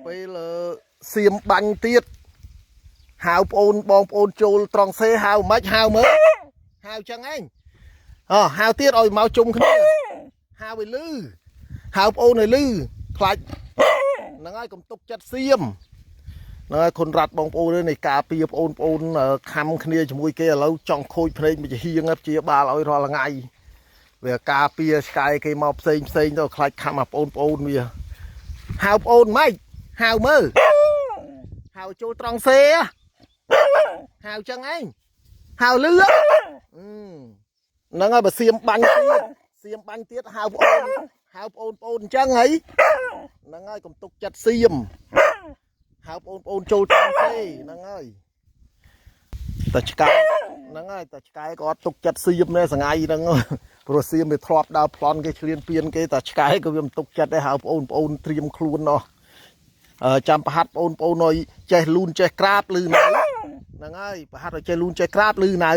ពេលសៀមបាញ់ទៀតហៅបងប្អូនចូលត្រង់សេហៅមិនហៅមើលហៅចឹងឯងហៅទៀតឲ្យមកជុំគ្នាហៅឲ្យលឺហៅបងប្អូនឲ្យលឺខ្លាចហ្នឹងហើយកុំទុកចិត្តសៀមហ្នឹងហើយគុណរ៉ាត់បងប្អូននៃការពារបងប្អូនខំគ្នាជាមួយគេឥឡូវចង់ខូចភ្នែកមួយជាហៀងព្យាបាលឲ្យរាល់ថ្ងៃវាការពារឆ្កែគេមកផ្សេងទៅខ្លាចខំមកបងប្អូនវាហៅបងប្អូនម៉េចហៅមើលហៅចូលត្រង់សេហៅចឹងឯងហៅលឺហ្នឹងហើយបើសៀមបាញ់ទៀតហៅបងប្អូនអញ្ចឹងហីហ្នឹងហើយកុំទុកចិត្តសៀមហៅបងប្អូនចូលត្រង់សេហ្នឹងហើយតែឆ្កែហ្នឹងហើយតែឆ្កែក៏អត់ទុកចិត្តសៀមដែរសងៃហ្នឹងព្រោះសៀមវាធ្លាប់ដើរប្លន់គេឈ្លានពានគេតែឆ្កែក៏វាមិនទុកចិត្តដែរហៅបងប្អូនត្រៀមខ្លួនណោះចាំប្រហាត់បងប្អូនឲ្យចេះលូនចេះក្រាបលឺនៅហ្នឹងហើយប្រហាត់ឲ្យចេះលូនចេះក្រាបលឺនៅ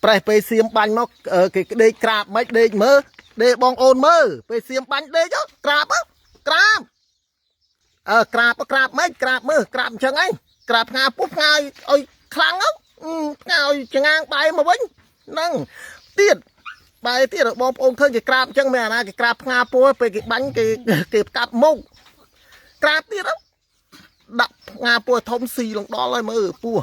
ប្រេះពេលសៀមបាញ់មកគេដេកក្រាបមិនដេកមើលដេកបងអូនមើលពេលសៀមបាញ់ដេកក្រាបក្រាបមិនក្រាបមើលក្រាបអញ្ចឹងឯងក្រាបផ្ងាពុះផ្ងាឲ្យខ្លាំងផ្ងាឲ្យចងាងបែរមកវិញហ្នឹងទៀតបែរទៀតបងប្អូនឃើញគេក្រាបអញ្ចឹងមានអាណាគេក្រាបផ្ងាពោះពេលគេបាញ់គេកាប់មុខក្រាបទៀតដាក់ផ្ងាពោះធំស៊ីលងដល់ហើយមើលពោះ